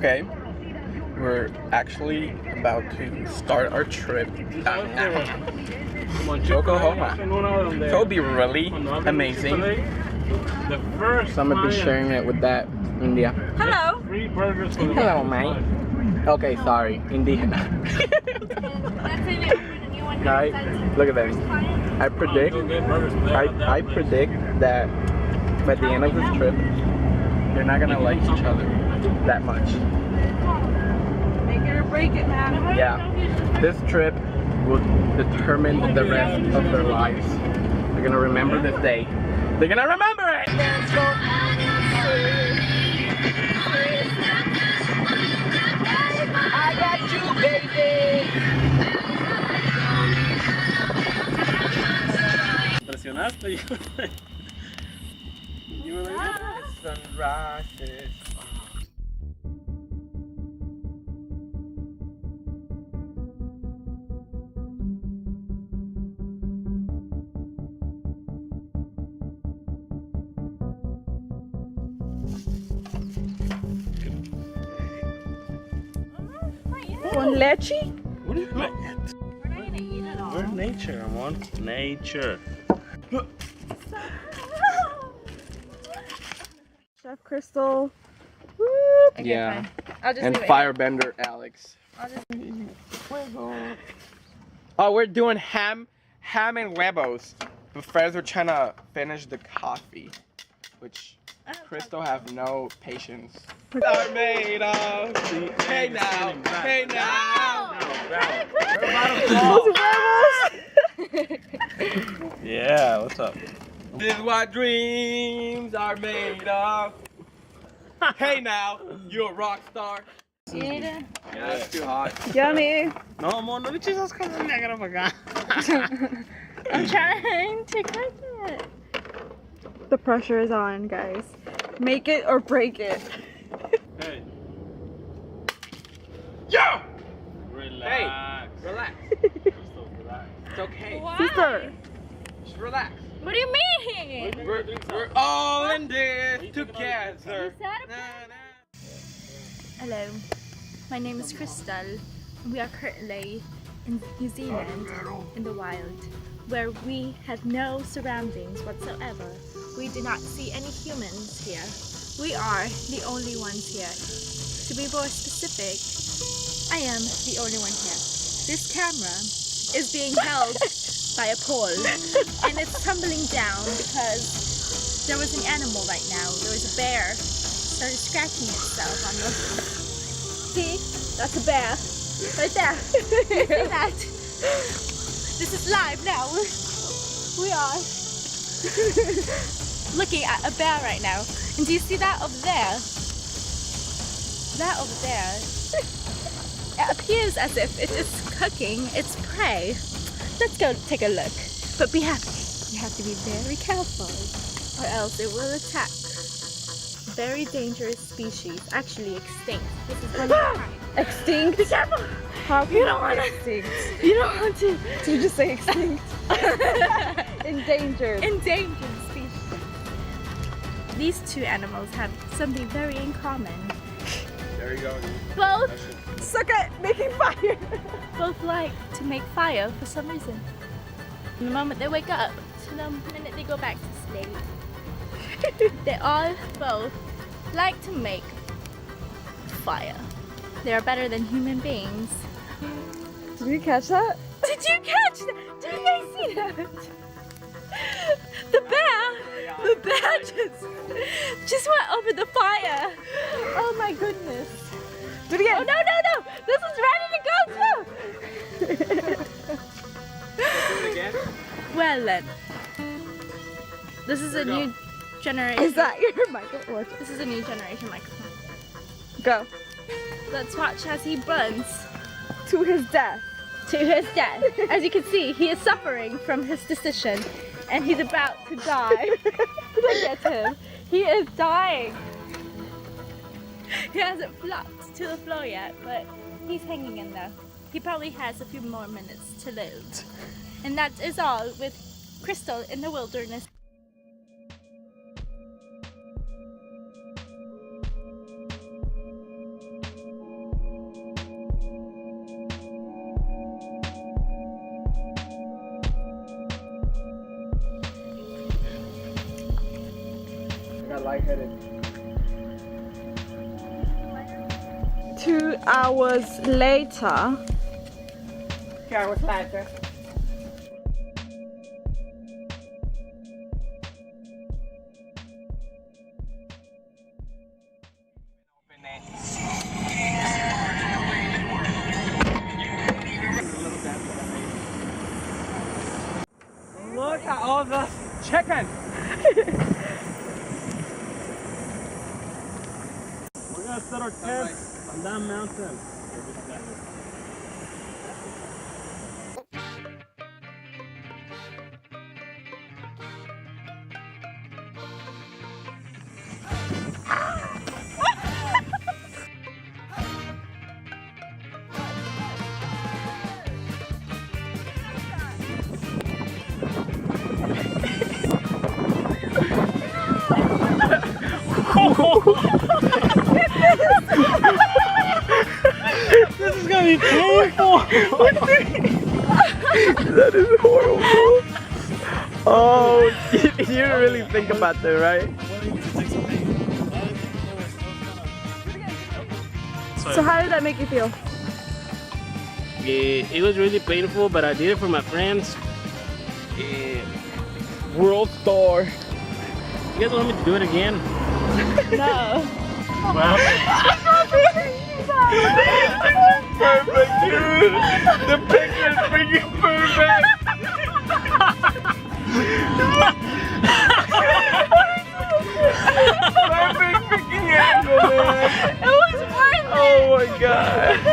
Okay, we're actually about to start our trip to Oklahoma. So it'll be really amazing. So I'm gonna be sharing it with that India. Hello. Hello, mate. Okay, sorry, India. Guys, look at this. I predict that by the end of this trip, they're not gonna like each other that much. Make it or break it, man. Yeah, this trip will determine the rest of their lives. They're gonna remember this day. They're gonna remember it! I got you, baby! Presionaste y Sunrises. Con leche? What is that? We're not gonna eat it all. Where's nature? I want nature. Chef Crystal. Woo. Okay, Yeah. fine. I'll just And do it. Firebender Alex. I'll just... Oh, we're doing ham and huevos. But friends, we're trying to finish the coffee, which Crystal have no patience. Are made of. Hey now, hey now. Yeah, what's up? This is what dreams are made of. Hey now, you're a rock star. You need it? Yeah, it's too hot. Yummy. No, amor, no le eches esas cosas negras para acá. I'm trying to cook it. The pressure is on, guys. Make it or break it. Hey. Yo! Relax. Relax. Crystal, relax. It's okay. Sister. Just relax. What do you mean? We're all in this together. Hello, my name is Crystal. We are currently in New Zealand in the wild, where we have no surroundings whatsoever. We do not see any humans here. We are the only ones here. To be more specific, I am the only one here. This camera is being held by a pole and it's tumbling down because there was an animal right now. There was a bear. Started scratching itself on the... See? That's a bear. Right there. You see that? This is live now. We are looking at a bear right now. And do you see that over there? That over there. It appears as if it is cooking its prey. Let's go take a look. But be happy. You have to be very careful or else it will attack. Very dangerous species, actually extinct. This is one of the kind. Extinct? Be careful! How can you don't want to extinct? You don't want to. So you just say extinct. Endangered. Endangered species. These two animals have something very in common. There you go. Both suck at making fire. Both like to make fire for some reason. From the moment they wake up to the minute they go back to sleep. They all both like to make fire. They are better than human beings. Did you catch that? Did you catch that? Did you guys see that? The bear just went over the fire. Oh my goodness. Do it again. Oh no. This is ready to go too. Do it again? Well then. This is a new generation. Is that your microphone? This is a new generation microphone. Go. Let's watch as he burns To his death. to his death. As you can see, he is suffering from his decision and he's about to die. Look at him. He is dying. He hasn't flopped to the floor yet, but he's hanging in there. He probably has a few more minutes to live. And that is all with Crystal in the wilderness. lightheaded. 2 hours later. 2 hours later. Look at all the chicken. We're gonna set our tent on that mountain. This is gonna be painful. That is horrible. Oh, you didn't really think about that, right? So how did that make you feel? It was really painful, but I did it for my friends. World Star. You guys want me to do it again? No. Well, Perfect, dude. The picture is freaking perfect. Perfect freaking angle, man. It was worth it. Oh my god.